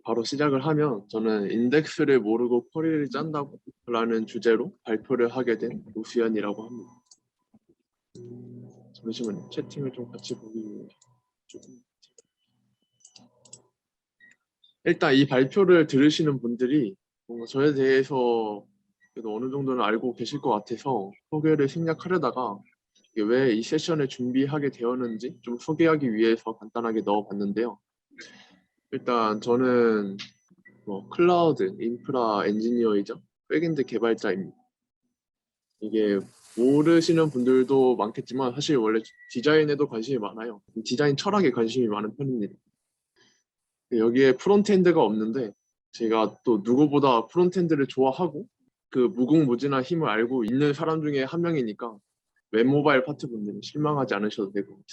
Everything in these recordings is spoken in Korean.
바로 시작을 하면 저는 인덱스를 모르고 쿼리를 짠다고 라는 주제로 발표를 하게 된 우수연이라고 합니다. 잠시만요. 채팅을 좀 같이 보기 위해 조금. 일단 이 발표를 들으시는 분들이 뭔가 저에 대해서 그래도 어느 정도는 알고 계실 것 같아서 소개를 생략하려다가 왜 이 세션을 준비하게 되었는지 좀 소개하기 위해서 간단하게 넣어봤는데요. 일단 저는 클라우드 인프라 엔지니어이자 백엔드 개발자입니다. 이게 모르시는 분들도 많겠지만 사실 원래 디자인에도 관심이 많아요. 디자인 철학에 관심이 많은 편입니다. 여기에 프론트엔드가 없는데 제가 또 누구보다 프론트엔드를 좋아하고 그 무궁무진한 힘을 알고 있는 사람 중에 한 명이니까 웹모바일 파트 분들은 실망하지 않으셔도 될 것 같아요.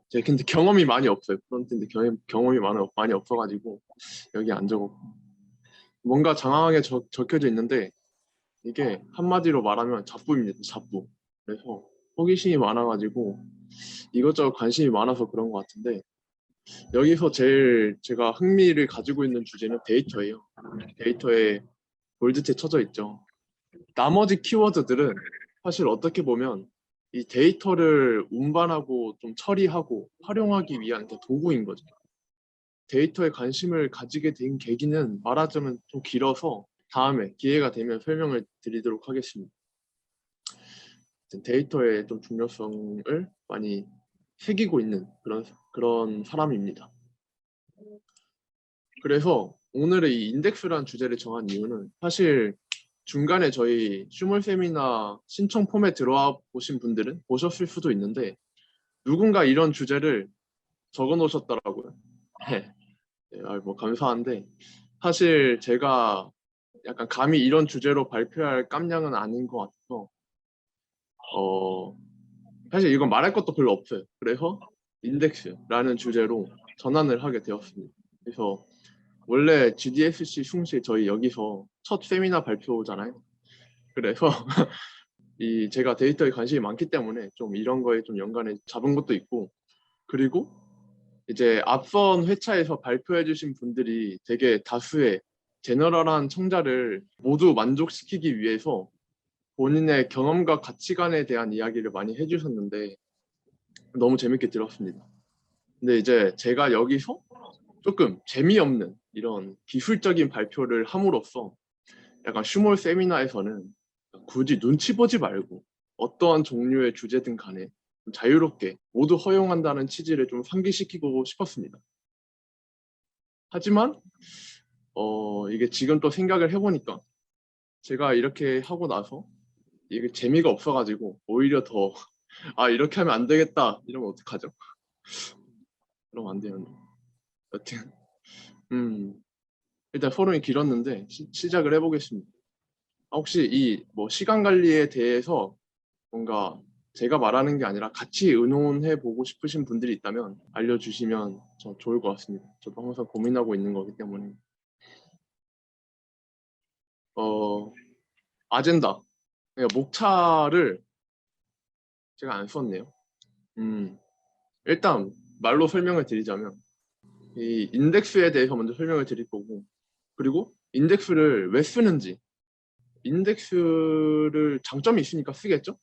제가 근데 경험이 많이 없어요. 프론트엔드 경험이 많이 없어가지고 여기 안 적었고 뭔가 장황하게 적혀져 있는데 이게 한마디로 말하면 잡부입니다. 잡부. 그래서 호기심이 많아가지고 이것저것 관심이 많아서 그런 것 같은데 여기서 제일 제가 흥미를 가지고 있는 주제는 데이터예요. 데이터에 볼드체 쳐져 있죠. 나머지 키워드들은 사실 어떻게 보면 이 데이터를 운반하고 좀 처리하고 활용하기 위한 도구인 거죠. 데이터에 관심을 가지게 된 계기는 말하자면 좀 길어서 다음에 기회가 되면 설명을 드리도록 하겠습니다. 데이터의 좀 중요성을 많이 새기고 있는 그런 사람입니다. 그래서 오늘의 이 인덱스라는 주제를 정한 이유는 사실 중간에 저희 슈몰 세미나 신청 폼에 들어와 보신 분들은 보셨을 수도 있는데 누군가 이런 주제를 적어 놓으셨더라고요. 네. 뭐 감사한데 사실 제가 약간 감히 이런 주제로 발표할 깜냥은 아닌 것 같아서 사실 이건 말할 것도 별로 없어요. 그래서 인덱스라는 주제로 전환을 하게 되었습니다. 그래서 원래 GDSC 숭실 저희 여기서 첫 세미나 발표잖아요. 그래서 이 제가 데이터에 관심이 많기 때문에 좀 이런 거에 좀 연관을 잡은 것도 있고 그리고 이제 앞선 회차에서 발표해 주신 분들이 되게 다수의 제너럴한 청자를 모두 만족시키기 위해서 본인의 경험과 가치관에 대한 이야기를 많이 해주셨는데 너무 재밌게 들었습니다. 근데 이제 제가 여기서 조금 재미없는 이런 기술적인 발표를 함으로써 약간 슈몰 세미나에서는 굳이 눈치 보지 말고 어떠한 종류의 주제든 간에 자유롭게 모두 허용한다는 취지를 좀 상기시키고 싶었습니다. 하지만 이게 지금 또 생각을 해보니까 제가 이렇게 하고 나서 이게 재미가 없어가지고 오히려 더 이렇게 하면 안 되겠다 이러면 어떡하죠? 그러면 안 되는데 여튼 일단 포럼이 길었는데 시작을 해보겠습니다. 혹시 이 시간 관리에 대해서 뭔가 제가 말하는 게 아니라 같이 의논해 보고 싶으신 분들이 있다면 알려주시면 저 좋을 것 같습니다. 저도 항상 고민하고 있는 거기 때문에. 아젠다. 그러니까 목차를 제가 안 썼네요. 일단 말로 설명을 드리자면 이 인덱스에 대해서 먼저 설명을 드릴 거고 그리고 인덱스를 왜 쓰는지 인덱스를 장점이 있으니까 쓰겠죠?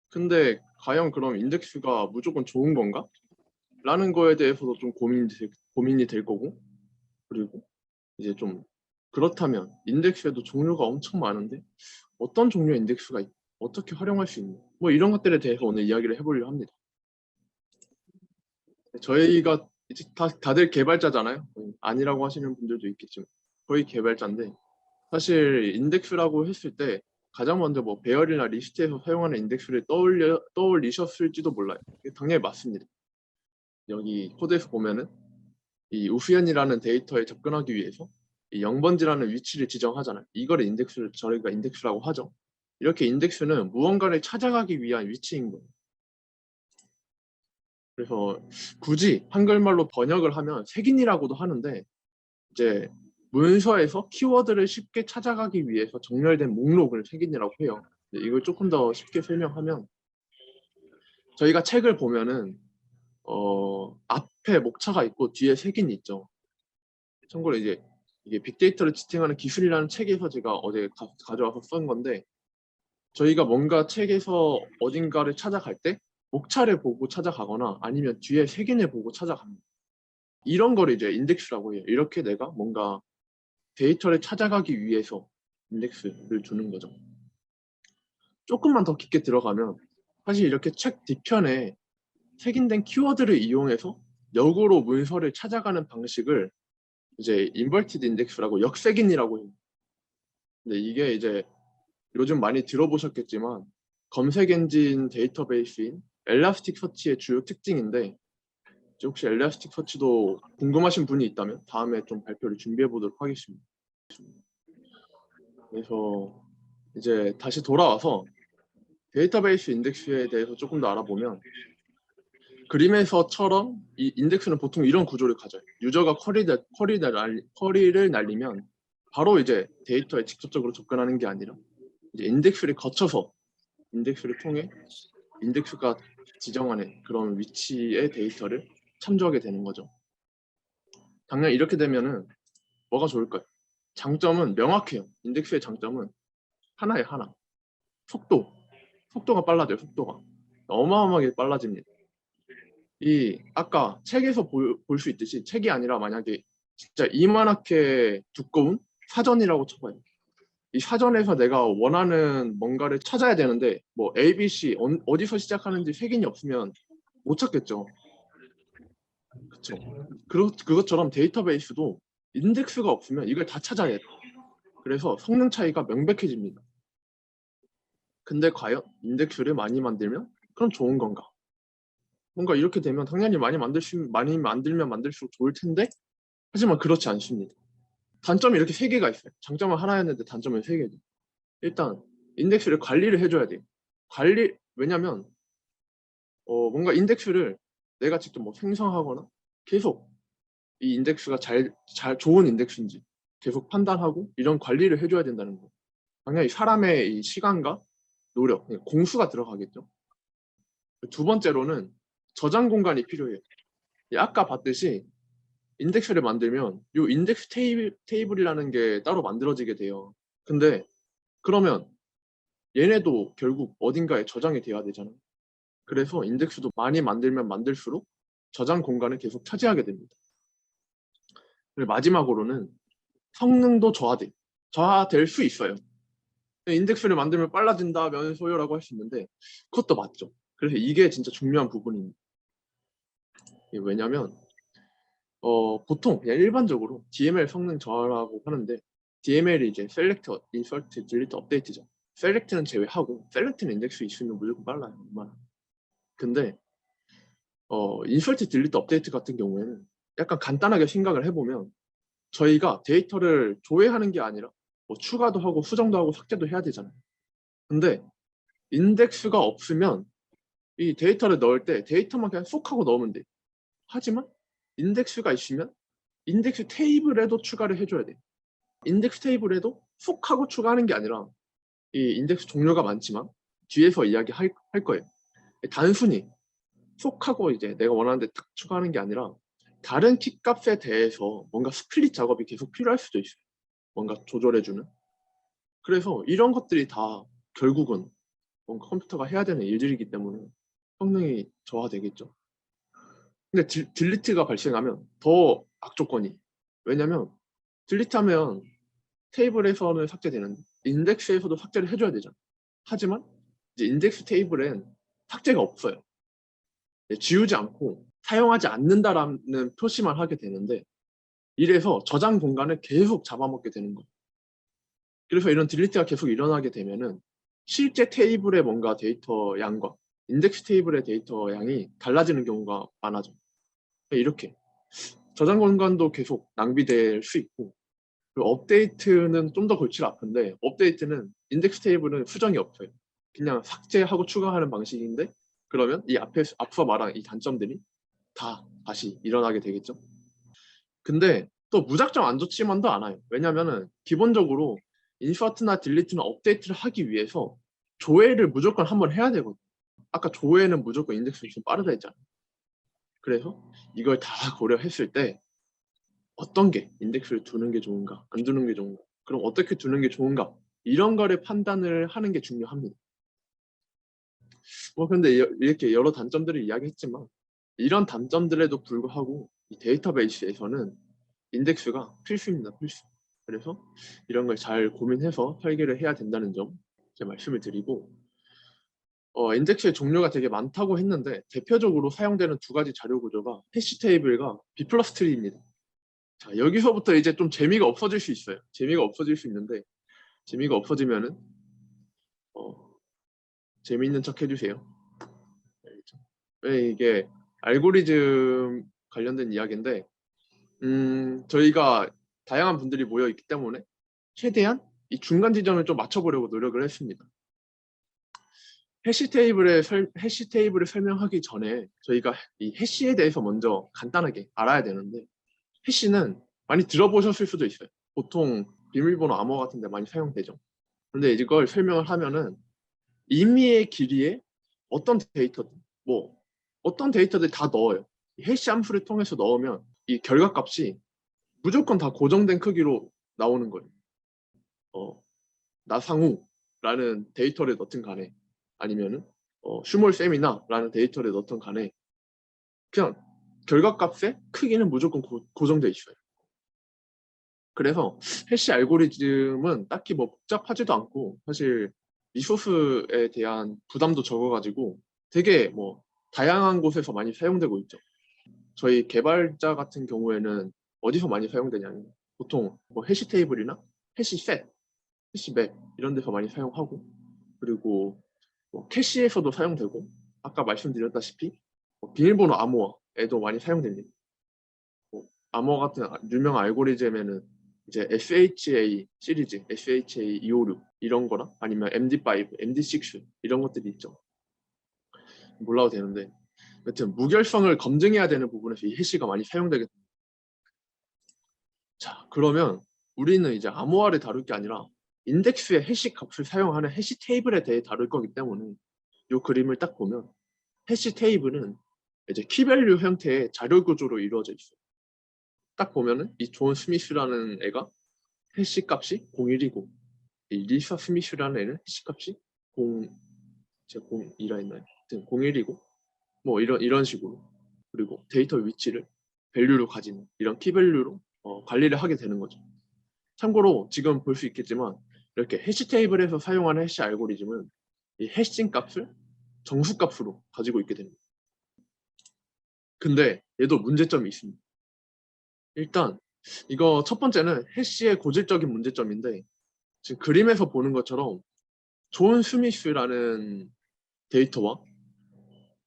근데 과연 그럼 인덱스가 무조건 좋은 건가? 라는 거에 대해서도 좀 고민이 될 거고 그리고 이제 좀 그렇다면 인덱스에도 종류가 엄청 많은데 어떤 종류의 인덱스가 있고 어떻게 활용할 수 있는 뭐 이런 것들에 대해서 오늘 이야기를 해보려고 합니다. 저희가 이제 다들 개발자잖아요. 아니라고 하시는 분들도 있겠지만 거의 개발자인데 사실 인덱스라고 했을 때 가장 먼저 배열이나 리스트에서 사용하는 인덱스를 떠올리셨을지도 몰라요. 당연히 맞습니다. 여기 코드에서 보면은 이 우수연이라는 데이터에 접근하기 위해서 이 0번지라는 위치를 지정하잖아요. 이거를 저희가 인덱스라고 하죠. 이렇게 인덱스는 무언가를 찾아가기 위한 위치인 거예요. 그래서 굳이 한글말로 번역을 하면 색인이라고도 하는데 이제 문서에서 키워드를 쉽게 찾아가기 위해서 정렬된 목록을 색인이라고 해요. 이걸 조금 더 쉽게 설명하면 저희가 책을 보면은 앞에 목차가 있고 뒤에 색인이 있죠. 참고로 이제 이게 빅데이터를 지탱하는 기술이라는 책에서 제가 어제 가져와서 쓴 건데, 저희가 뭔가 책에서 어딘가를 찾아갈 때 목차를 보고 찾아가거나 아니면 뒤에 색인을 보고 찾아가는 이런 거를 이제 인덱스라고 해요. 이렇게 내가 뭔가 데이터를 찾아가기 위해서 인덱스를 주는 거죠. 조금만 더 깊게 들어가면 사실 이렇게 책 뒤편에 색인된 키워드를 이용해서 역으로 문서를 찾아가는 방식을 이제 인버티드 인덱스라고 역색인이라고 해요. 근데 이게 이제 요즘 많이 들어보셨겠지만 검색 엔진 데이터베이스인 엘라스틱 서치의 주요 특징인데, 혹시 엘라스틱 서치도 궁금하신 분이 있다면 다음에 좀 발표를 준비해 보도록 하겠습니다. 그래서 이제 다시 돌아와서 데이터베이스 인덱스에 대해서 조금 더 알아보면, 그림에서처럼 이 인덱스는 보통 이런 구조를 가져요. 유저가 쿼리를 날리면 바로 이제 데이터에 직접적으로 접근하는 게 아니라 이제 인덱스를 거쳐서 인덱스를 통해 인덱스가 지정하는 그런 위치의 데이터를 참조하게 되는 거죠. 당연히 이렇게 되면은 뭐가 좋을까요? 장점은 명확해요. 인덱스의 장점은 하나에 하나. 속도가 빨라져요. 속도가 어마어마하게 빨라집니다. 이 아까 책에서 볼 수 있듯이, 책이 아니라 만약에 진짜 이만하게 두꺼운 사전이라고 쳐봐요. 이 사전에서 내가 원하는 뭔가를 찾아야 되는데 뭐 ABC 어디서 시작하는지 색인이 없으면 못 찾겠죠. 그렇죠. 그것처럼 데이터베이스도 인덱스가 없으면 이걸 다 찾아야 돼. 그래서 성능 차이가 명백해집니다. 근데 과연 인덱스를 많이 만들면 그럼 좋은 건가? 뭔가 이렇게 되면 당연히 많이 만들면 만들수록 좋을 텐데, 하지만 그렇지 않습니다. 단점이 이렇게 세 개가 있어요. 장점은 하나였는데 단점은 세 개죠. 일단 인덱스를 관리를 해줘야 돼요. 왜냐면 뭔가 인덱스를 내가 직접 뭐 생성하거나 계속 이 인덱스가 좋은 인덱스인지 계속 판단하고 이런 관리를 해줘야 된다는 거. 당연히 사람의 이 시간과 노력, 공수가 들어가겠죠. 두 번째로는 저장 공간이 필요해요. 아까 봤듯이 인덱스를 만들면 이 인덱스 테이블이라는 게 따로 만들어지게 돼요. 근데 그러면 얘네도 결국 어딘가에 저장이 돼야 되잖아요. 그래서 인덱스도 많이 만들면 만들수록 저장 공간을 계속 차지하게 됩니다. 그리고 마지막으로는 성능도 저하될 수 있어요. 인덱스를 만들면 빨라진다면서요라고 할 수 있는데 그것도 맞죠. 그래서 이게 진짜 중요한 부분입니다. 왜냐면 보통 그냥 일반적으로 DML 성능 저하라고 하는데, DML이 이제 Select, Insert, Delete, Update죠. Select는 제외하고, Select는 인덱스 있으면 무조건 빨라요. 얼마나. 근데 Insert, Delete, Update 같은 경우에는 약간 간단하게 생각을 해보면 저희가 데이터를 조회하는 게 아니라 뭐 추가도 하고 수정도 하고 삭제도 해야 되잖아요. 근데 인덱스가 없으면 이 데이터를 넣을 때 데이터만 그냥 쏙 하고 넣으면 돼. 하지만 인덱스가 있으면 인덱스 테이블에도 추가를 해줘야 돼. 인덱스 테이블에도 쏙 하고 추가하는 게 아니라 이 인덱스 종류가 많지만 뒤에서 이야기할 거예요. 단순히 쏙 하고 이제 내가 원하는데 딱 추가하는 게 아니라 다른 키 값에 대해서 뭔가 스플릿 작업이 계속 필요할 수도 있어요. 뭔가 조절해주는. 그래서 이런 것들이 다 결국은 뭔가 컴퓨터가 해야 되는 일들이기 때문에 성능이 저하되겠죠. 근데 딜리트가 발생하면 더 악조건이. 왜냐면 딜리트하면 테이블에서는 삭제되는데 인덱스에서도 삭제를 해줘야 되잖아. 하지만 이제 인덱스 테이블엔 삭제가 없어요. 지우지 않고 사용하지 않는다라는 표시만 하게 되는데, 이래서 저장 공간을 계속 잡아먹게 되는 거예요. 그래서 이런 딜리트가 계속 일어나게 되면은 실제 테이블의 뭔가 데이터 양과 인덱스 테이블의 데이터 양이 달라지는 경우가 많아져. 이렇게 저장 공간도 계속 낭비될 수 있고, 그리고 업데이트는 좀 더 골치가 아픈데, 업데이트는 인덱스 테이블은 수정이 없어요. 그냥 삭제하고 추가하는 방식인데, 그러면 이 앞서 말한 이 단점들이 다 다시 일어나게 되겠죠. 근데 또 무작정 안 좋지만도 않아요. 왜냐면은 기본적으로 인서트나 딜리트나 업데이트를 하기 위해서 조회를 무조건 한번 해야 되거든요. 아까 조회는 무조건 인덱스가 좀 빠르다 했잖아요. 그래서 이걸 다 고려했을 때 어떤 게 인덱스를 두는 게 좋은가, 안 두는 게 좋은가, 그럼 어떻게 두는 게 좋은가, 이런 거를 판단을 하는 게 중요합니다. 뭐 근데 이렇게 여러 단점들을 이야기했지만 이런 단점들에도 불구하고 이 데이터베이스에서는 인덱스가 필수입니다, 필수. 그래서 이런 걸 잘 고민해서 설계를 해야 된다는 점 이제 말씀을 드리고, 인덱스의 종류가 되게 많다고 했는데 대표적으로 사용되는 두 가지 자료 구조가 해시 테이블과 B 플러스 트리입니다. 자, 여기서부터 이제 좀 재미가 없어질 수 있어요. 재미가 없어질 수 있는데, 재미가 없어지면은 재미있는 척 해주세요. 알겠죠? 왜 이게 알고리즘 관련된 이야기인데, 저희가 다양한 분들이 모여 있기 때문에 최대한 이 중간 지점을 좀 맞춰보려고 노력을 했습니다. 해시 테이블을 설명하기 전에 저희가 이 해시에 대해서 먼저 간단하게 알아야 되는데, 해시는 많이 들어보셨을 수도 있어요. 보통 비밀번호 암호 같은 데 많이 사용되죠. 근데 이걸 설명을 하면은 임의의 길이에 어떤 데이터든 어떤 데이터들 다 넣어요. 해시 함수를 통해서 넣으면 이 결과값이 무조건 다 고정된 크기로 나오는 거예요. 나상우라는 데이터를 넣든 간에 아니면은 슈몰세미나라는 데이터를 넣든 간에 그냥 결과값의 크기는 무조건 고정돼 있어요. 그래서 해시 알고리즘은 딱히 뭐 복잡하지도 않고 사실 리소스에 대한 부담도 적어가지고 되게 뭐 다양한 곳에서 많이 사용되고 있죠. 저희 개발자 같은 경우에는 어디서 많이 사용되냐면 보통 뭐 해시 테이블이나 해시셋, 해시맵 이런 데서 많이 사용하고, 그리고 뭐 캐시에서도 사용되고, 아까 말씀드렸다시피 비밀번호 암호화에도 많이 사용됩니다. 암호화 같은 유명한 알고리즘에는 이제 SHA 시리즈, SHA 256 이런 거나 아니면 MD5, MD6 이런 것들이 있죠. 몰라도 되는데 여튼 무결성을 검증해야 되는 부분에서 이 해시가 많이 사용되게 됩니다. 자, 그러면 우리는 이제 암호화를 다룰 게 아니라 인덱스의 해시 값을 사용하는 해시 테이블에 대해 다룰 거기 때문에 이 그림을 딱 보면 해시 테이블은 이제 키밸류 형태의 자료 구조로 이루어져 있어요. 딱 보면은 이 존 스미스라는 애가 해시 값이 01이고 이 리사 스미스라는 애는 해시 값이 02라 했나요? 01이고 뭐 이런 식으로, 그리고 데이터 위치를 밸류로 가지는 이런 키밸류로 관리를 하게 되는 거죠. 참고로 지금 볼 수 있겠지만 이렇게 해시 테이블에서 사용하는 해시 알고리즘은 이 해싱 값을 정수 값으로 가지고 있게 됩니다. 근데 얘도 문제점이 있습니다. 일단 이거 첫 번째는 해시의 고질적인 문제점인데, 지금 그림에서 보는 것처럼 존 스미스라는 데이터와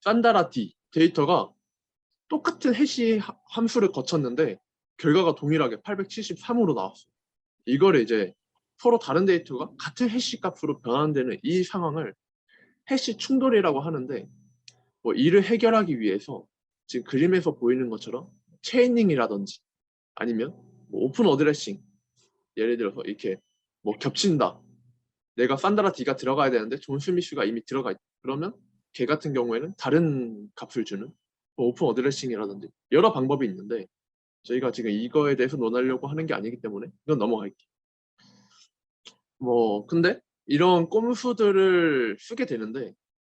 산다라 D 데이터가 똑같은 해시 함수를 거쳤는데 결과가 동일하게 873으로 나왔어요. 이거를 이제 서로 다른 데이터가 같은 해시 값으로 변환되는 이 상황을 해시 충돌이라고 하는데, 뭐 이를 해결하기 위해서 지금 그림에서 보이는 것처럼 체이닝이라든지 아니면 뭐 오픈 어드레싱, 예를 들어서 이렇게 뭐 겹친다, 내가 산다라 D가 들어가야 되는데 존 스미스가 이미 들어가 있다, 그러면 걔 같은 경우에는 다른 값을 주는 뭐 오픈 어드레싱이라든지 여러 방법이 있는데 저희가 지금 이거에 대해서 논하려고 하는 게 아니기 때문에 이건 넘어갈게요. 뭐 근데 이런 꼼수들을 쓰게 되는데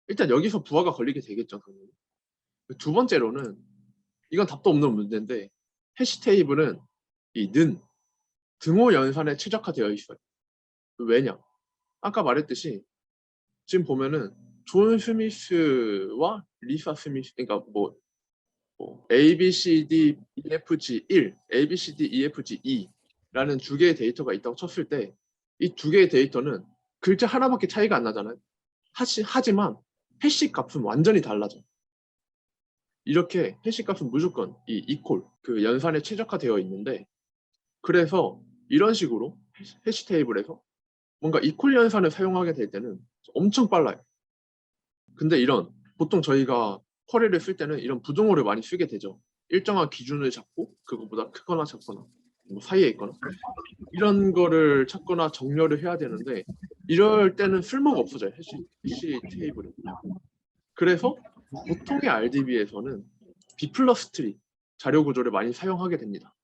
일단 여기서 부하가 걸리게 되겠죠, 당연히. 두 번째로는 이건 답도 없는 문제인데 해시 테이블은 이 등호 연산에 최적화되어 있어요. 왜냐? 아까 말했듯이 지금 보면은 존 스미스와 리사 스미스, 그러니까 A, B, C, D, E, F, G 1, A, B, C, D, E, F, G 2라는 두 개의 데이터가 있다고 쳤을 때 이 두 개의 데이터는 글자 하나밖에 차이가 안 나잖아요. 하지만 해시 값은 완전히 달라져. 이렇게 해시 값은 무조건 이 이퀄, 그 연산에 최적화되어 있는데, 그래서 이런 식으로 해시 테이블에서 뭔가 이퀄 연산을 사용하게 될 때는 엄청 빨라요. 근데 보통 저희가 쿼리를 쓸 때는 이런 부등호를 많이 쓰게 되죠. 일정한 기준을 잡고 그것보다 크거나 작거나 뭐 사이에 있거나 이런 거를 찾거나 정렬을 해야 되는데 이럴 때는 쓸모가 없어져요, 해시 테이블은. 그래서 보통의 RDB에서는 B 플러스 트리 자료 구조를 많이 사용하게 됩니다.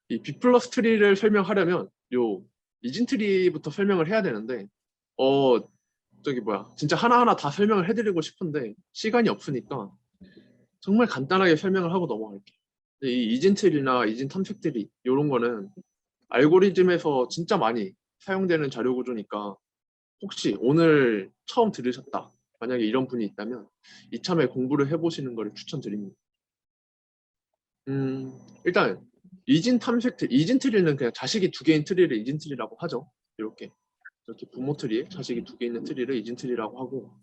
이 B 플러스 트리를 설명하려면 요 이진 트리부터 설명을 해야 되는데 저기 뭐야 진짜 하나하나 다 설명을 해드리고 싶은데 시간이 없으니까 정말 간단하게 설명을 하고 넘어갈게요. 이 이진 트리나 이진 탐색 트리 이런 거는 알고리즘에서 진짜 많이 사용되는 자료 구조니까 혹시 오늘 처음 들으셨다 만약에 이런 분이 있다면 이참에 공부를 해보시는 것을 추천드립니다. 일단 이진 탐색 트리, 이진 트리는 그냥 자식이 두 개인 트리를 이진 트리라고 하죠. 이렇게 부모 트리에 자식이 두 개 있는 트리를 이진 트리라고 하고,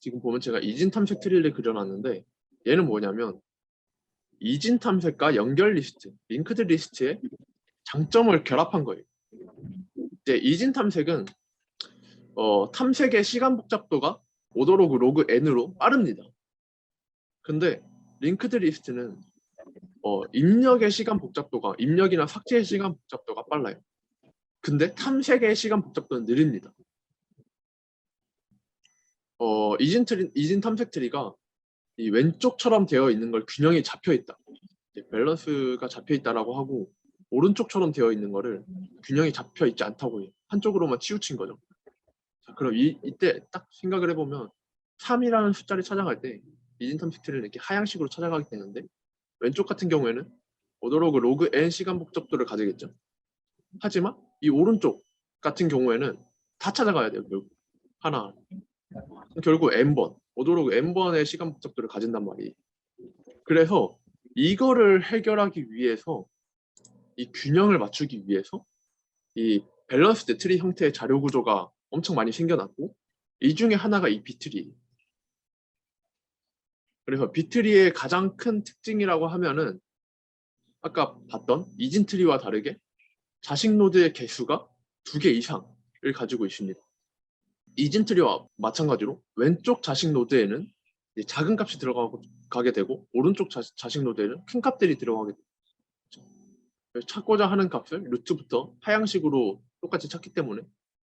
지금 보면 제가 이진 탐색 트리를 그려놨는데 얘는 뭐냐면 이진 탐색과 연결 리스트, 링크드 리스트의 장점을 결합한 거예요. 이제 이진 탐색은 탐색의 시간 복잡도가 오더로그 로그 n으로 빠릅니다. 근데 링크드 리스트는 입력의 시간 복잡도가, 입력이나 삭제의 시간 복잡도가 빨라요. 근데 탐색의 시간 복잡도는 느립니다. 이진 탐색 트리가 이 왼쪽처럼 되어 있는 걸 균형이 잡혀 있다, 밸런스가 잡혀 있다라고 하고, 오른쪽처럼 되어 있는 거를 균형이 잡혀 있지 않다고 해요. 한쪽으로만 치우친 거죠. 자, 그럼 이때 딱 생각을 해보면 3이라는 숫자를 찾아갈 때 이진 탐색 트리는 이렇게 하향식으로 찾아가게 되는데, 왼쪽 같은 경우에는 오더로그 로그 n 시간 복잡도를 가지겠죠. 하지만 이 오른쪽 같은 경우에는 다 찾아가야 돼요. 결국 하나, 결국 n번, 오도록 n번의 시간 복잡도를 가진단 말이에요. 그래서 이거를 해결하기 위해서, 이 균형을 맞추기 위해서 이 밸런스드 트리 형태의 자료 구조가 엄청 많이 생겨났고, 이 중에 하나가 이 비트리예요. 그래서 비트리의 가장 큰 특징이라고 하면은 아까 봤던 이진 트리와 다르게 자식 노드의 개수가 2개 이상을 가지고 있습니다. 이진 트리와 마찬가지로 왼쪽 자식 노드에는 작은 값이 들어가게 되고, 오른쪽 자식 노드에는 큰 값들이 들어가게 되죠. 찾고자 하는 값을 루트부터 하향식으로 똑같이 찾기 때문에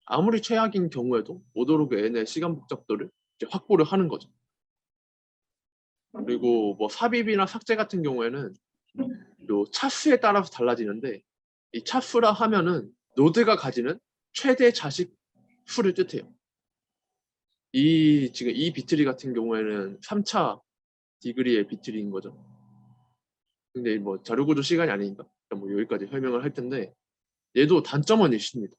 아무리 최악인 경우에도 오도로그 n의 시간 복잡도를 이제 확보를 하는 거죠. 그리고 뭐 삽입이나 삭제 같은 경우에는 요 차수에 따라서 달라지는데, 이 차수라 하면은 노드가 가지는 최대 자식 수를 뜻해요. 지금 이 비트리 같은 경우에는 3차 디그리의 비트리인 거죠. 근데 뭐 자료구조 시간이 아니니까 뭐 여기까지 설명을 할 텐데, 얘도 단점은 있습니다.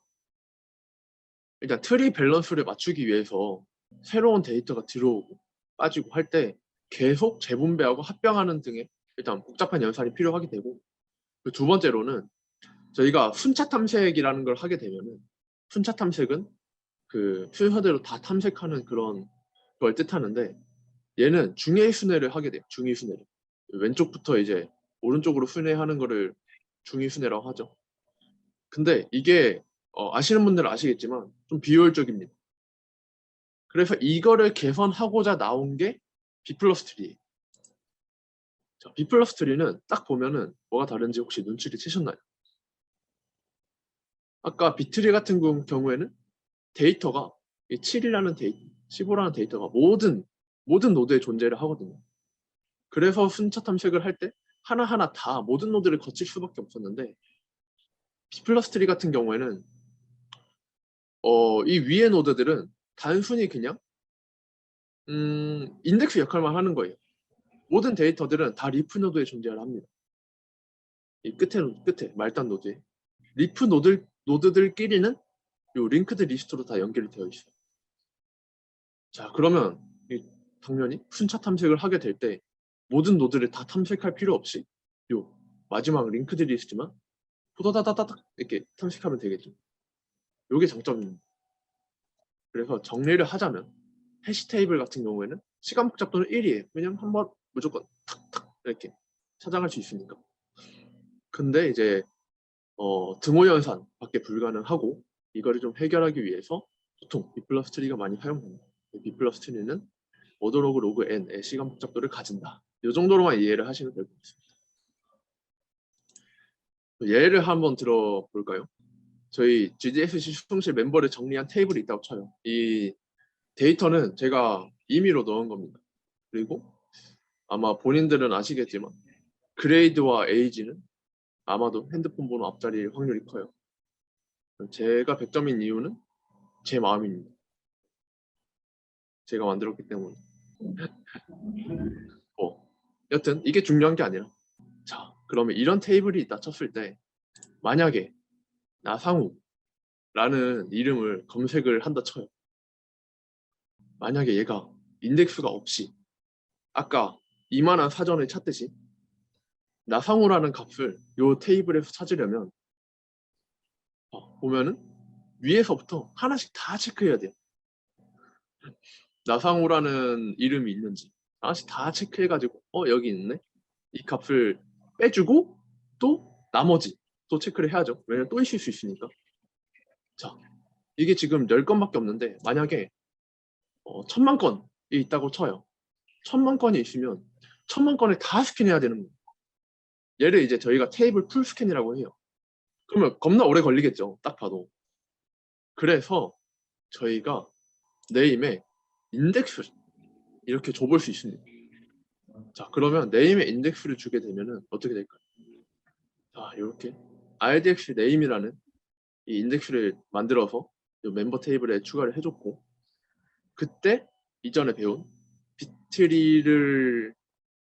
일단 트리 밸런스를 맞추기 위해서 새로운 데이터가 들어오고 빠지고 할 때 계속 재분배하고 합병하는 등의 일단 복잡한 연산이 필요하게 되고, 그 두 번째로는 저희가 순차 탐색이라는 걸 하게 되면은, 순차 탐색은 그 순서대로 다 탐색하는 그런 걸 뜻하는데, 얘는 중의 순회를 하게 돼요. 중의 순회를. 왼쪽부터 이제 오른쪽으로 순회하는 거를 중의 순회라고 하죠. 근데 이게 아시는 분들은 아시겠지만 좀 비효율적입니다. 그래서 이거를 개선하고자 나온 게 B 플러스 트리예요. 자, B 플러스 트리는 딱 보면은 뭐가 다른지 혹시 눈치를 채셨나요? 아까 B트리 같은 경우에는 데이터가 7이라는 데이터, 15라는 데이터가 모든 노드에 존재를 하거든요. 그래서 순차 탐색을 할 때 하나하나 다 모든 노드를 거칠 수밖에 없었는데, B 플러스 트리 같은 경우에는 이 위의 노드들은 단순히 그냥 인덱스 역할만 하는 거예요. 모든 데이터들은 다 리프 노드에 존재를 합니다. 이 끝에 말단 노드에 리프 노드들끼리는 요 링크드 리스트로 다 연결이 되어 있어요. 자, 그러면 당연히 순차 탐색을 하게 될 때 모든 노드를 다 탐색할 필요 없이 요 마지막 링크드 리스트만 호다다다닥 이렇게 탐색하면 되겠죠. 요게 장점입니다. 그래서 정리를 하자면 해시 테이블 같은 경우에는 시간 복잡도는 1이에요. 왜냐면 한번 무조건 탁탁 이렇게 찾아갈 수 있으니까. 근데 이제 등호 연산밖에 불가능하고, 이거를 좀 해결하기 위해서 보통 B 플러스 트리가 많이 사용됩니다. B 플러스 트리는 오더로그 로그 n의 시간 복잡도를 가진다. 이 정도로만 이해를 하시면 될 것 같습니다. 예를 한번 들어볼까요? 저희 GDSC 수동실 멤버를 정리한 테이블이 있다고 쳐요. 이 데이터는 제가 임의로 넣은 겁니다. 그리고 아마 본인들은 아시겠지만 그레이드와 에이지는 아마도 핸드폰 번호 앞자리일 확률이 커요. 제가 100점인 이유는 제 마음입니다. 제가 만들었기 때문에. 여튼 이게 중요한 게 아니라, 자, 그러면 이런 테이블이 있다 쳤을 때 만약에 나상우라는 이름을 검색을 한다 쳐요. 만약에 얘가 인덱스가 없이 아까 이만한 사전을 찾듯이 나상우라는 값을 이 테이블에서 찾으려면 보면은 위에서부터 하나씩 다 체크해야 돼요. 나상우라는 이름이 있는지 하나씩 다 체크해가지고 여기 있네, 이 값을 빼주고 또 나머지 또 체크를 해야죠. 왜냐면 또 있을 수 있으니까. 자, 이게 지금 10건밖에 없는데 만약에 1000만 건이 있다고 쳐요. 1000만 건이 있으면 1000만 건을 다 스캔해야 되는 거예요. 얘를 이제 저희가 테이블 풀 스캔이라고 해요. 그러면 겁나 오래 걸리겠죠, 딱 봐도. 그래서 저희가 네임에 인덱스를 이렇게 줘볼 수 있습니다. 자, 그러면 네임에 인덱스를 주게 되면은 어떻게 될까요? 자, 이렇게 RDX 네임이라는 이 인덱스를 만들어서 이 멤버 테이블에 추가를 해줬고, 그때 이전에 배운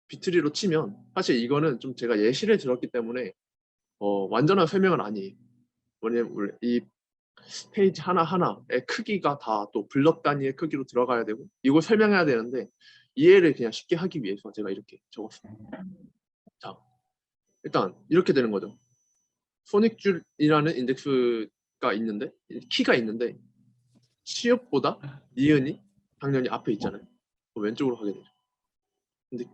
비트리로 치면, 사실 이거는 좀 제가 예시를 들었기 때문에 완전한 설명은 아니에요. 왜냐면 이 페이지 하나하나의 크기가 다 또 블럭 단위의 크기로 들어가야 되고 이걸 설명해야 되는데 이해를 그냥 쉽게 하기 위해서 제가 이렇게 적었습니다. 자, 일단 이렇게 되는 거죠. 소닉줄이라는 인덱스가 있는데, 키가 있는데 시읍보다 니은이 당연히 앞에 있잖아요. 왼쪽으로 가게 되죠. 근데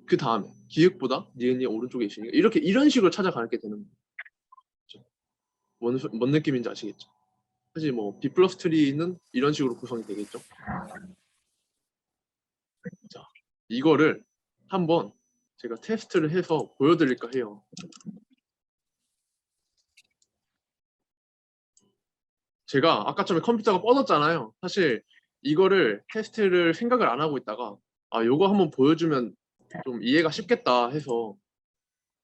그 다음에 기역보다 니은이 오른쪽에 있으니까 이런 식으로 찾아가게 되는 거죠. 뭔 느낌인지 아시겠죠? 사실 뭐 B 플러스 트리는 이런 식으로 구성이 되겠죠. 자, 이거를 한번 제가 테스트를 해서 보여드릴까 해요. 제가 아까 전에 컴퓨터가 뻗었잖아요. 사실 이거를 테스트를 생각을 안 하고 있다가 요거 한번 보여주면 좀 이해가 쉽겠다 해서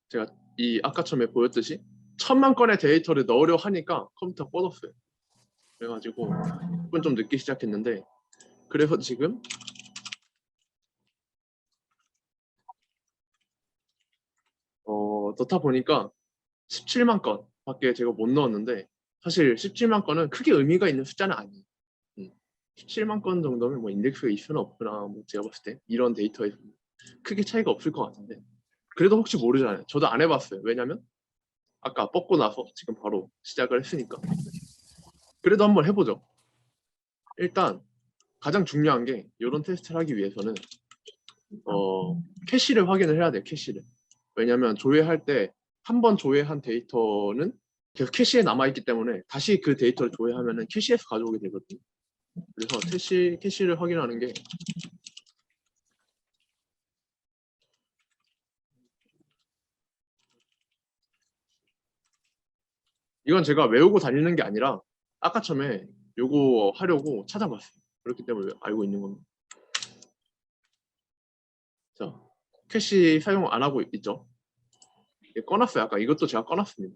제가 이 아까 처음에 보였듯이 1000만 건의 데이터를 넣으려 하니까 컴퓨터가 뻗었어요. 그래가지고 조금 좀 늦게 시작했는데, 그래서 지금 넣다 보니까 17만 건 밖에 제가 못 넣었는데, 사실 17만 건은 크게 의미가 있는 숫자는 아니에요. 17만 건 정도면 뭐 인덱스가 있으나 없구나, 뭐 제가 봤을 때 이런 데이터에서 크게 차이가 없을 것 같은데, 그래도 혹시 모르잖아요. 저도 안 해봤어요. 왜냐면 아까 뻗고 나서 지금 바로 시작을 했으니까. 그래도 한번 해보죠. 일단 가장 중요한 게 이런 테스트를 하기 위해서는 캐시를 확인을 해야 돼요. 캐시를. 왜냐면 조회할 때 한 번 조회한 데이터는 계속 캐시에 남아있기 때문에 다시 그 데이터를 조회하면은 캐시에서 가져오게 되거든요. 그래서 캐시를 확인하는 게, 이건 제가 외우고 다니는 게 아니라 아까 처음에 요거 하려고 찾아봤어요. 그렇기 때문에 알고 있는 겁니다. 자, 캐시 사용 안 하고 있죠? 꺼놨어요. 아까 이것도 제가 꺼놨습니다.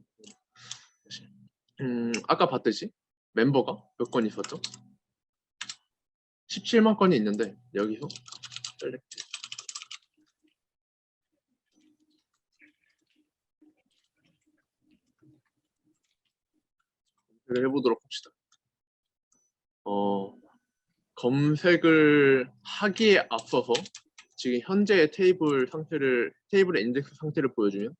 아까 봤듯이 멤버가 몇 건 있었죠? 17만 건이 있는데 여기서 셀렉트 해보도록 합시다. 검색을 하기에 앞서서 지금 현재의 테이블의 인덱스 상태를 보여주면,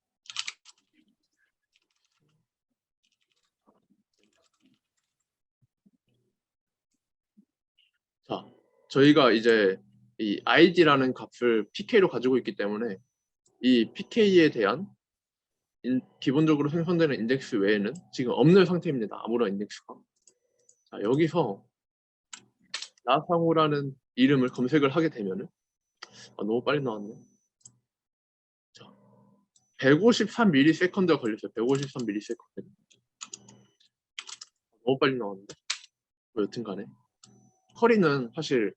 자, 저희가 이제 이 id라는 값을 pk로 가지고 있기 때문에 이 pk에 대한 기본적으로 생성되는 인덱스 외에는 지금 없는 상태입니다. 아무런 인덱스가. 자, 여기서 나상호라는 이름을 검색을 하게 되면은 너무 빨리 나왔네. 자, 153ms가 걸렸어요. 153ms. 너무 빨리 나왔는데. 여튼 간에 커리는 사실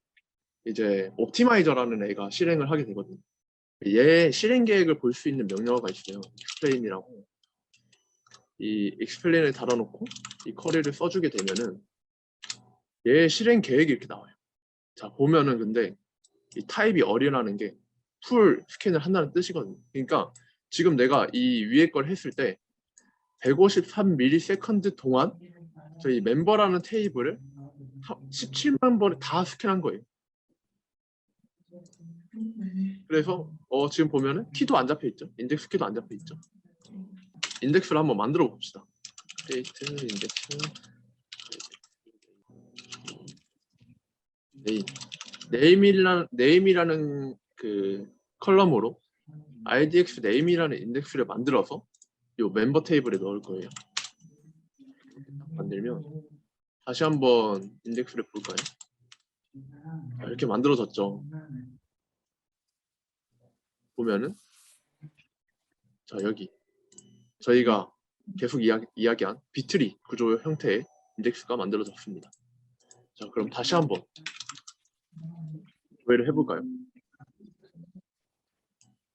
이제 옵티마이저라는 애가 실행을 하게 되거든요. 얘 실행 계획을 볼 수 있는 명령어가 있어요. explain이라고. 이 explain을 달아놓고 이 쿼리를 써주게 되면은 얘 실행 계획이 이렇게 나와요. 자, 보면은 근데 이 타입이 어리라는 게 풀 스캔을 한다는 뜻이거든요. 그러니까 지금 내가 이 위에 걸 했을 때 153ms 동안 저희 멤버라는 테이블을 17만 번을 다 스캔한 거예요. 그래서 지금 보면은 키도 안 잡혀 있죠. 인덱스 키도 안 잡혀 있죠. 인덱스를 한번 만들어 봅시다. 데이트 인덱스 네임이라는 그 컬럼으로 idx 네임이라는 인덱스를 만들어서 이 멤버 테이블에 넣을 거예요. 만들면 다시 한번 인덱스를 볼까요? 자, 이렇게 만들어졌죠. 보면은 자, 여기 저희가 계속 이야기한 비트리 구조 형태의 인덱스가 만들어졌습니다. 자, 그럼 다시 한번 조회를 해볼까요?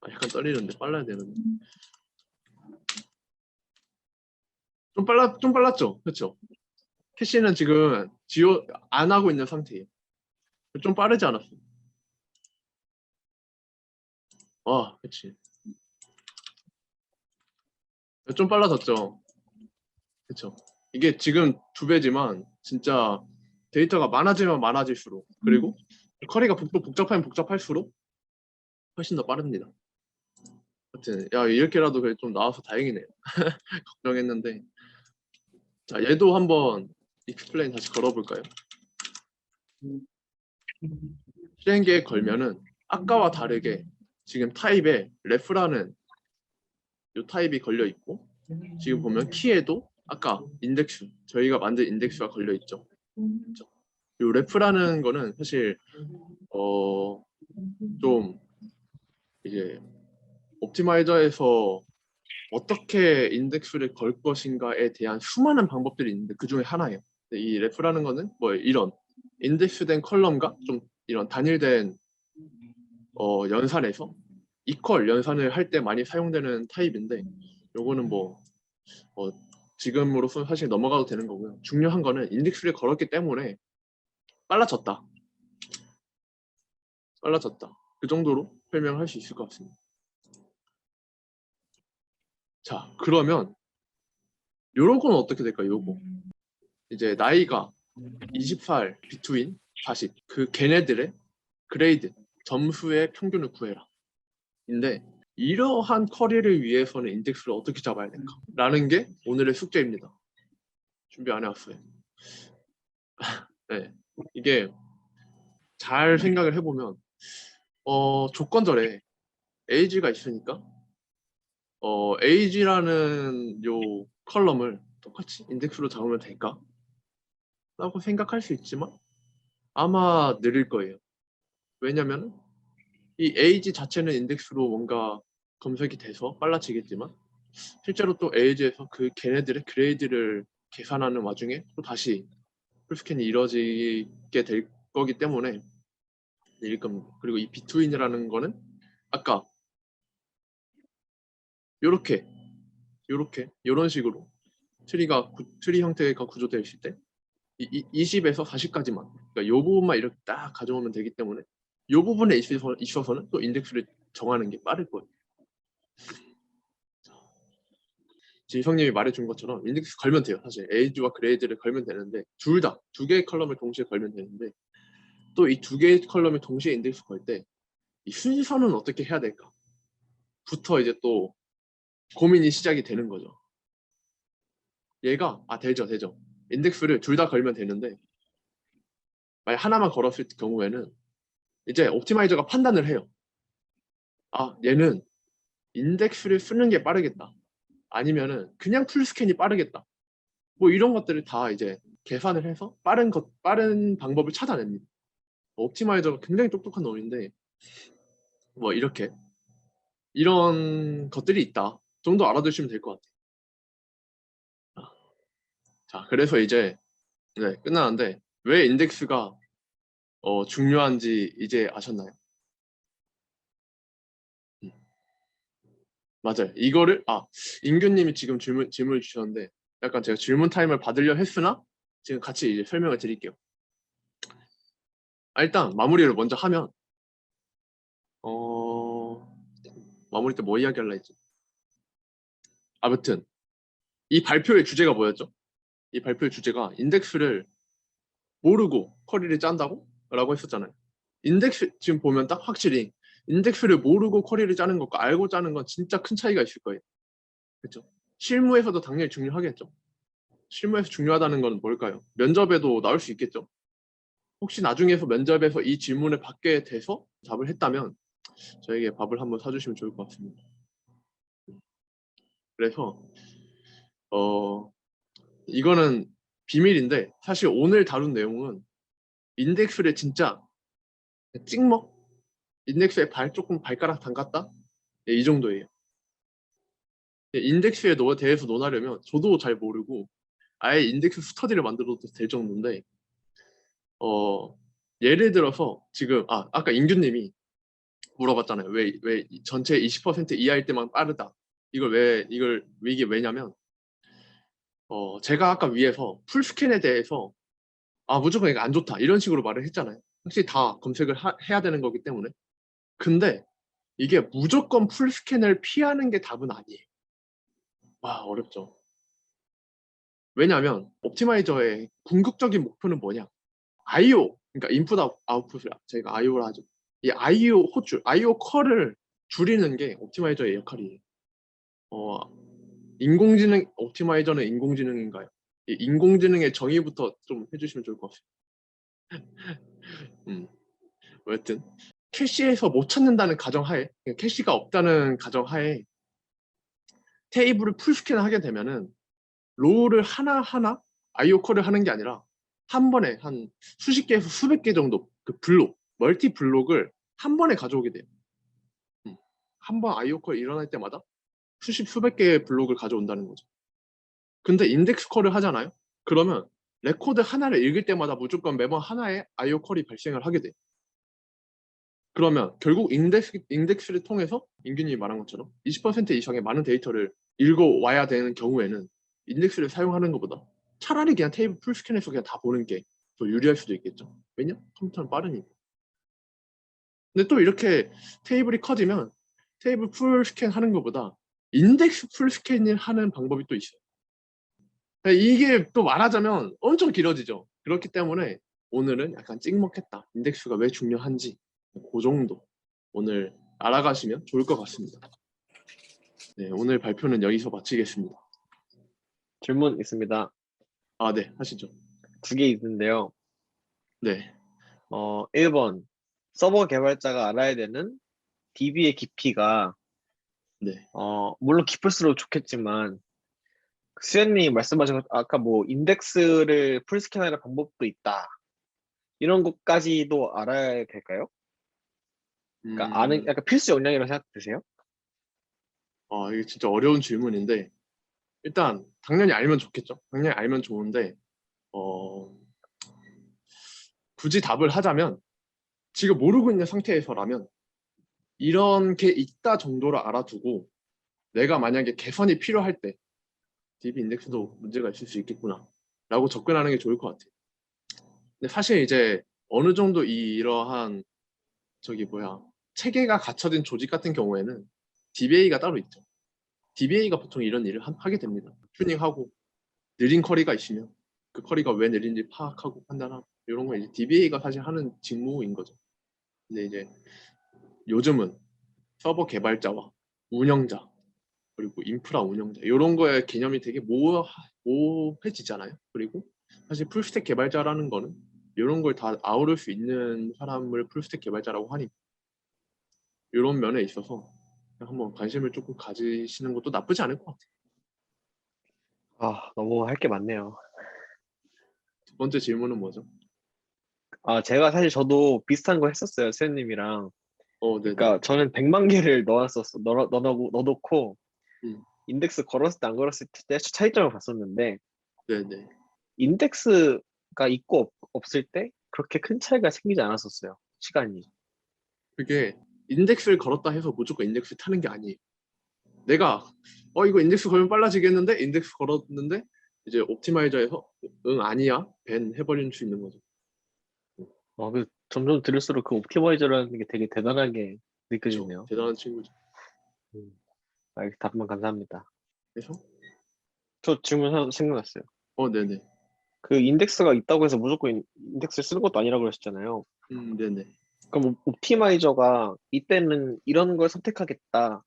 약간 떨리는데 빨라야 되는데. 좀 빨랐죠? 그렇죠? 캐시는 지금 지워 안 하고 있는 상태예요. 좀 빠르지 않았어? 그렇지. 좀 빨라졌죠? 그렇죠. 이게 지금 2배지만 진짜 데이터가 많아지면 많아질수록 그리고 쿼리가 복잡하면 복잡할수록 훨씬 더 빠릅니다. 하여튼 야, 이렇게라도 그래 좀 나와서 다행이네요. 걱정했는데. 자, 얘도 한번 익스플레인 다시 걸어볼까요? 실행 계획 걸면은 아까와 다르게 지금 타입에 ref라는 이 타입이 걸려 있고, 지금 보면 키에도 아까 인덱스, 저희가 만든 인덱스가 걸려 있죠. 그렇죠? 이 ref라는 거는 사실 좀 이제 옵티마이저에서 어떻게 인덱스를 걸 것인가에 대한 수많은 방법들이 있는데 그 중에 하나예요. 이 ref라는 거는 뭐 이런 인덱스된 컬럼과 좀 이런 단일된 연산에서 이퀄 연산을 할 때 많이 사용되는 타입인데, 요거는 뭐 지금으로서 사실 넘어가도 되는 거고요. 중요한 거는 인덱스를 걸었기 때문에 빨라졌다. 그 정도로 설명할 수 있을 것 같습니다. 자, 그러면 요런 건 어떻게 될까요? 요거 이제 나이가 20살 비트윈 40, 그 걔네들의 그레이드 점수의 평균을 구해라. 인데 이러한 커리를 위해서는 인덱스를 어떻게 잡아야 될까? 라는 게 오늘의 숙제입니다. 준비 안 해왔어요. 네, 이게 잘 생각을 해보면 조건절에 age가 있으니까 age라는 요 컬럼을 똑같이 인덱스로 잡으면 될까? 라고 생각할 수 있지만 아마 느릴 거예요. 왜냐면 이 age 자체는 인덱스로 뭔가 검색이 돼서 빨라지겠지만 실제로 또 age에서 그 걔네들의 그레이드를 계산하는 와중에 또 다시 풀스캔이 이루어지게 될 거기 때문에 일 겁니다. 그리고 이 비트윈이라는 거는 아까 요렇게 요런 식으로 트리 형태가 구조되어 있을 때 20에서 40까지만, 그러니까 요 부분만 이렇게 딱 가져오면 되기 때문에 요 부분에 있어서는 또 인덱스를 정하는 게 빠를 거예요. 지성님이 말해준 것처럼 인덱스 걸면 돼요. 사실 에이지와 그레이드를 걸면 되는데 둘 다 두 개의 컬럼을 동시에 걸면 되는데, 또 이 두 개의 컬럼을 동시에 인덱스 걸 때 이 순서는 어떻게 해야 될까? 부터 이제 또 고민이 시작이 되는 거죠. 얘가 되죠. 인덱스를 둘 다 걸면 되는데 만약 하나만 걸었을 경우에는 이제 옵티마이저가 판단을 해요. 얘는 인덱스를 쓰는 게 빠르겠다. 아니면은 그냥 풀스캔이 빠르겠다. 뭐 이런 것들을 다 이제 계산을 해서 빠른 방법을 찾아냅니다. 옵티마이저가 굉장히 똑똑한 놈인데 뭐 이런 것들이 있다 정도 알아두시면 될 것 같아요. 자, 그래서 이제 끝나는데 왜 인덱스가 중요한지 이제 아셨나요? 맞아요. 이거를 인규님이 지금 질문을 주셨는데 약간 제가 질문 타임을 받으려 했으나 지금 같이 이제 설명을 드릴게요. 일단 마무리를 먼저 하면 어 마무리 때 뭐 이야기할라 했지? 아무튼 이 발표의 주제가 뭐였죠? 이 발표의 주제가 인덱스를 모르고 쿼리를 짠다고? 라고 했었잖아요. 인덱스 지금 보면 딱 확실히 인덱스를 모르고 쿼리를 짜는 것과 알고 짜는 건 진짜 큰 차이가 있을 거예요. 그렇죠? 실무에서도 당연히 중요하겠죠. 실무에서 중요하다는 건 뭘까요? 면접에도 나올 수 있겠죠. 혹시 나중에서 면접에서 이 질문을 받게 돼서 답을 했다면 저에게 밥을 한번 사주시면 좋을 것 같습니다. 그래서 이거는 비밀인데 사실 오늘 다룬 내용은 인덱스를 진짜 찍먹? 인덱스에 조금 발가락 담갔다? 네, 이 정도예요. 인덱스에 대해서 논하려면 저도 잘 모르고 아예 인덱스 스터디를 만들어도 될 정도인데 예를 들어서 지금 아까 인규님이 물어봤잖아요. 왜 전체 20% 이하일 때만 빠르다. 이게 왜냐면 제가 아까 위에서 풀스캔에 대해서 무조건 이거 안 좋다 이런 식으로 말을 했잖아요. 확실히 다 검색을 해야 되는 거기 때문에. 근데 이게 무조건 풀스캔을 피하는 게 답은 아니에요. 어렵죠. 왜냐하면 옵티마이저의 궁극적인 목표는 뭐냐? IO, 그러니까 인풋 아웃풋을 저희가 IO를 하죠. 이 IO 호출, IO 컬을 줄이는 게 옵티마이저의 역할이에요. 어, 인공지능 옵티마이저는 인공지능인가요? 이 인공지능의 정의부터 좀 해주시면 좋을 것 같아요. 음, 어쨌든 캐시에서 못 찾는다는 가정하에, 그러니까 캐시가 없다는 가정하에 테이블을 풀스캔 하게 되면은 로우를 하나하나 IO 컬을 하는 게 아니라 한 번에 한 수십 개에서 수백 개 정도 그 멀티 블록을 한 번에 가져오게 돼요. 한 번 IO 컬 일어날 때마다 수백 개의 블록을 가져온다는 거죠. 근데 인덱스 컬을 하잖아요. 그러면 레코드 하나를 읽을 때마다 무조건 매번 하나의 IO 컬이 발생을 하게 돼요. 그러면 결국 인덱스를 통해서 인균님이 말한 것처럼 20% 이상의 많은 데이터를 읽어와야 되는 경우에는 인덱스를 사용하는 것보다 차라리 그냥 테이블 풀스캔해서 그냥 다 보는 게 더 유리할 수도 있겠죠. 왜냐? 컴퓨터는 빠르니까. 근데 또 이렇게 테이블이 커지면 테이블 풀스캔 하는 것보다 인덱스 풀스캔을 하는 방법이 또 있어요. 이게 또 말하자면 엄청 길어지죠. 그렇기 때문에 오늘은 약간 찍먹했다. 인덱스가 왜 중요한지 그 정도 오늘 알아가시면 좋을 것 같습니다. 네, 오늘 발표는 여기서 마치겠습니다. 질문 있습니다. 네, 하시죠. 2개 있는데요. 네. 1번, 서버 개발자가 알아야 되는 DB의 깊이가, 네. 물론 깊을수록 좋겠지만, 수현님이 말씀하신 것, 아까 뭐, 인덱스를 풀스캔하는 방법도 있다. 이런 것까지도 알아야 될까요? 그러니까 약간 필수 역량이라고 생각되세요? 이게 진짜 어려운 질문인데, 일단, 당연히 알면 좋겠죠. 당연히 알면 좋은데, 굳이 답을 하자면, 지금 모르고 있는 상태에서라면, 이런 게 있다 정도로 알아두고, 내가 만약에 개선이 필요할 때, DB 인덱스도 문제가 있을 수 있겠구나. 라고 접근하는 게 좋을 것 같아요. 근데 사실 이제 어느 정도 이러한 체계가 갖춰진 조직 같은 경우에는 DBA가 따로 있죠. DBA가 보통 이런 일을 하게 됩니다. 튜닝하고 느린 커리가 있으면 그 커리가 왜 느린지 파악하고 판단하고 이런 거 이제 DBA가 사실 하는 직무인 거죠. 근데 이제 요즘은 서버 개발자와 운영자 그리고 인프라 운영자 이런 거의 개념이 되게 모호해지잖아요. 그리고 사실 풀스택 개발자라는 거는 이런 걸 다 아우를 수 있는 사람을 풀스택 개발자라고 하니까 이런 면에 있어서 한번 관심을 조금 가지시는 것도 나쁘지 않을 것 같아요. 너무 할 게 많네요. 두 번째 질문은 뭐죠? 제가 사실 저도 비슷한 거 했었어요, 수현님이랑. 네네. 그러니까 저는 100만 개를 넣어놓고, 음, 인덱스 걸었을 때 안 걸었을 때 차이점을 봤었는데, 네네. 인덱스가 있고 없을 때 그렇게 큰 차이가 생기지 않았었어요. 시간이. 그게 인덱스를 걸었다 해서 무조건 인덱스 타는 게 아니에요. 내가 이거 인덱스 걸면 빨라지겠는데 인덱스 걸었는데 이제 옵티마이저에서 응 아니야 밴 해버릴 수 있는 거죠. 점점 들을수록 그 옵티마이저라는 게 되게 대단하게 그렇죠. 느껴지네요. 대단한 친구죠. 음, 답변 감사합니다. 그래서 저 질문 하나 생각났어요. 네네. 그 인덱스가 있다고 해서 무조건 인덱스를 쓰는 것도 아니라고 그러셨잖아요. 네네. 그럼 옵티마이저가 이때는 이런 걸 선택하겠다라는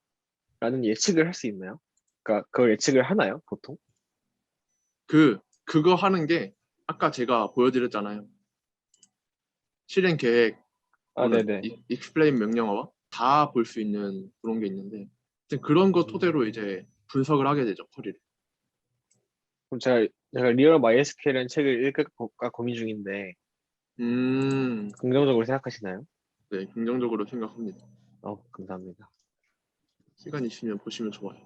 예측을 할 수 있나요? 그러니까 그걸 예측을 하나요, 보통? 그거 하는 게 아까 제가 보여드렸잖아요. 실행 계획 아, 또는 네네. 익스플레인 명령어와 다 볼 수 있는 그런 게 있는데 이제 그런 거 토대로 음, 이제 분석을 하게 되죠, 쿼리를. 그럼 제가 리얼 마이에스큐엘이라는 책을 읽을까 고민 중인데 음, 긍정적으로 생각하시나요? 네, 긍정적으로 생각합니다. 감사합니다. 시간 있으면 보시면 좋아요.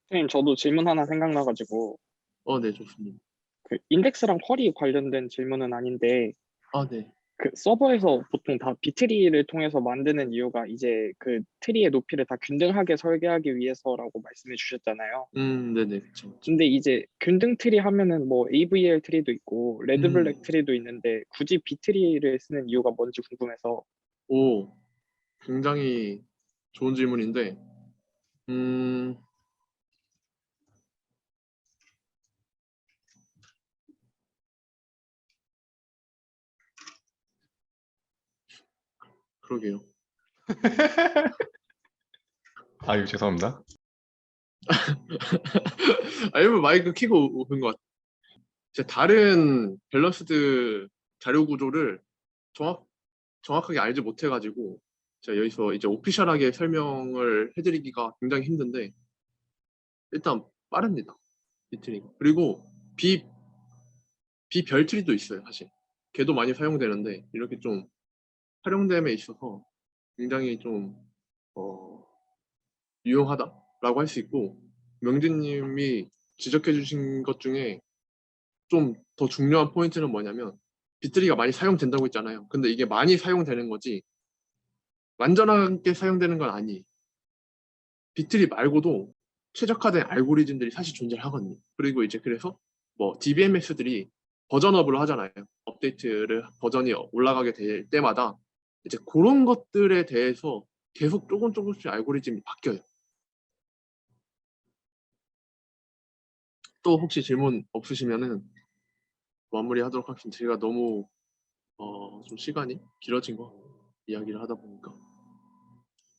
선생님, 저도 질문 하나 생각나가지고, 네, 좋습니다. 그 인덱스랑 쿼리 관련된 질문은 아닌데, 네. 그 서버에서 보통 다 비트리를 통해서 만드는 이유가 이제 그 트리의 높이를 다 균등하게 설계하기 위해서라고 말씀해 주셨잖아요. 네네, 그쵸, 그쵸. 근데 이제 균등 트리 하면은 뭐 AVL 트리도 있고, 레드블랙 음, 트리도 있는데, 굳이 비트리를 쓰는 이유가 뭔지 궁금해서. 오, 굉장히 좋은 질문인데, 음, 그러게요. 아유, 죄송합니다. 아니면 마이크 키고 오는 것 같아요. 제가 다른 밸런스드 자료 구조를 정확, 정확하게 알지 못해가지고, 제가 여기서 이제 오피셜하게 설명을 해드리기가 굉장히 힘든데, 일단 빠릅니다. 비트리가. 그리고 비별트리도 있어요, 사실. 걔도 많이 사용되는데, 이렇게 좀 활용됨에 있어서 굉장히 좀, 어, 유용하다라고 할 수 있고, 명진님이 지적해 주신 것 중에 좀 더 중요한 포인트는 뭐냐면, 비트리가 많이 사용된다고 했잖아요. 근데 이게 많이 사용되는 거지, 완전하게 사용되는 건 아니에요. 비트리 말고도 최적화된 알고리즘들이 사실 존재하거든요. 그리고 이제 그래서 뭐 DBMS들이 버전업을 하잖아요. 업데이트를 버전이 올라가게 될 때마다 이제 그런 것들에 대해서 계속 조금씩 알고리즘이 바뀌어요. 또 혹시 질문 없으시면은 마무리하도록 하겠습니다. 제가 너무 좀 시간이 길어진 거 같아요. 이야기를 하다 보니까.